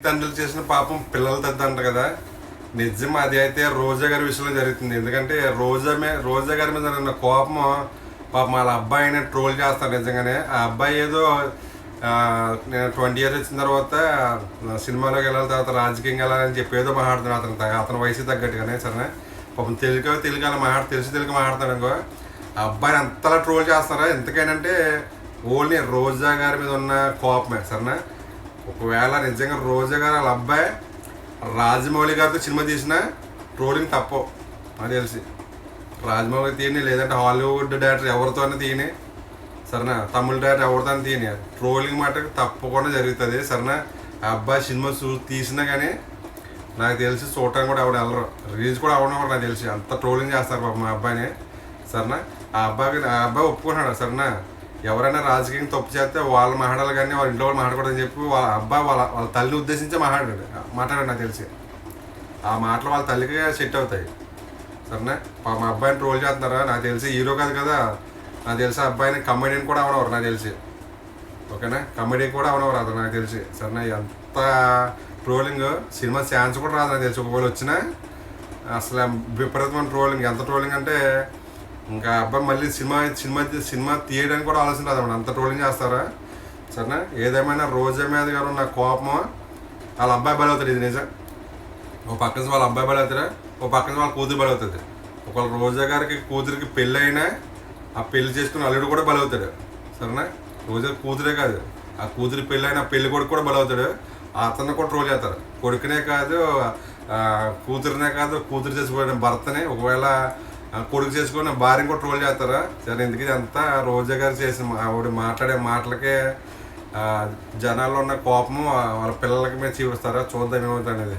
తండ్రులు చేసిన పాపం పిల్లలు తద్దంట కదా. నిజం అది అయితే రోజా గారి విషయంలో జరుగుతుంది. ఎందుకంటే రోజా గారి మీద ఉన్న కోపం పాపం వాళ్ళ అబ్బాయిని ట్రోల్ చేస్తాను. నిజంగానే ఆ అబ్బాయి ఏదో నేను 20 years వచ్చిన తర్వాత సినిమాలోకి వెళ్ళాలి, తర్వాత రాజకీయంగా వెళ్ళాలని చెప్పి ఏదో మాట్లాడుతున్నాను. అతని వయసు తగ్గట్టుగానే సరే పాపం తెలుగు అలా తెలిసి తెలుగు మాట్లాడతాడు అనుకో. ఆ అబ్బాయిని అంతలా ట్రోల్ చేస్తారా. ఎందుకనంటే ఓన్లీ రోజా గారి మీద ఉన్న కోపమే సరేనా. ఒకవేళ నిజంగా రోజా గారు వాళ్ళ అబ్బాయి రాజమౌళి గారితో సినిమా తీసిన ట్రోలింగ్ తప్పవు నాకు తెలిసి. రాజమౌళి తీయని, లేదంటే హాలీవుడ్ డైరెక్టర్ ఎవరితోనే తీయని సరేనా, తమిళ డైరెక్టర్ ఎవరితో తీయని, ట్రోలింగ్ మాటకు తప్పకుండా జరుగుతుంది సరేనా. ఆ అబ్బాయి సినిమా తీసినా కానీ నాకు తెలిసి చూడటానికి కూడా ఎవరు వెళ్ళరు, రిలీజ్ కూడా అవ్వడం కూడా నాకు తెలిసి. అంత ట్రోలింగ్ చేస్తారు పాపం మా అబ్బాయిని సరేనా. ఆ అబ్బాయి ఒప్పుకుంటున్నాడు సరేనా. ఎవరైనా రాజకీయం తప్పు చేస్తే వాళ్ళు మాట్లాడాలి కానీ వాళ్ళ ఇంట్లో వాళ్ళు మాట్లాడకూడదని చెప్పి వాళ్ళ అబ్బాయి వాళ్ళ తల్లిని ఉద్దేశించి మాట్లాడాడు నాకు తెలిసి. ఆ మాటలు వాళ్ళ తల్లికి సెట్ అవుతాయి సరేనా. మా అబ్బాయిని ట్రోల్ చేస్తున్నారా నాకు తెలిసి. హీరో కాదు కదా నాకు తెలిసి. ఆ అబ్బాయిని కమెడియన్ కూడా అవనవరు నాకు తెలిసి. ఓకేనా, కమెడియన్ కూడా అవనవరు అతను నాకు తెలిసి సరేనా. ఎంత ట్రోలింగ్ సినిమా ఛాన్స్ కూడా రాదు నాకు తెలిసి. ఒకవేళ వచ్చినా అసలు విపరీతమైన ట్రోలింగ్. ఎంత ట్రోలింగ్ అంటే ఇంకా అబ్బాయి మళ్ళీ సినిమా తీయడానికి కూడా ఆలోచన రాదన్నమాట. అంత ట్రోలింగ్ చేస్తారా సరేనా. ఏదేమైనా రోజా మీద గారు ఉన్న కోపము వాళ్ళ అబ్బాయి బలవుతాడు. ఇది నిజం. ఓ పక్కన వాళ్ళ అబ్బాయి బలవుతారా, ఓ పక్కన వాళ్ళ కూతురు బలవుతుంది. ఒకవేళ రోజా గారికి కూతురికి పెళ్ళి అయినా ఆ పెళ్లి చేసుకుని అల్లుడు కూడా బలవుతాడు సరేనా. రోజా కూతురే కాదు, ఆ కూతురి పెళ్ళి అయినా పెళ్లి కొడుకు కూడా బలవుతాడు. అతను కూడా ట్రోల్ చేస్తారు. కొడుకునే కాదు, కూతురునే కాదు, కూతురు చేసుకునే భర్తనే, ఒకవేళ కొడుకు చేసుకుని భార్యను కూడా ట్రోల్ చేస్తారా సరే. ఎందుకు ఇదంతా రోజా గారు చేసిన ఆవిడ మాట్లాడే మాటలకే జనాల్లో ఉన్న కోపము వాళ్ళ పిల్లలకి మీద చూపిస్తారా. చూద్దాం ఏమవుతుంది అనేది.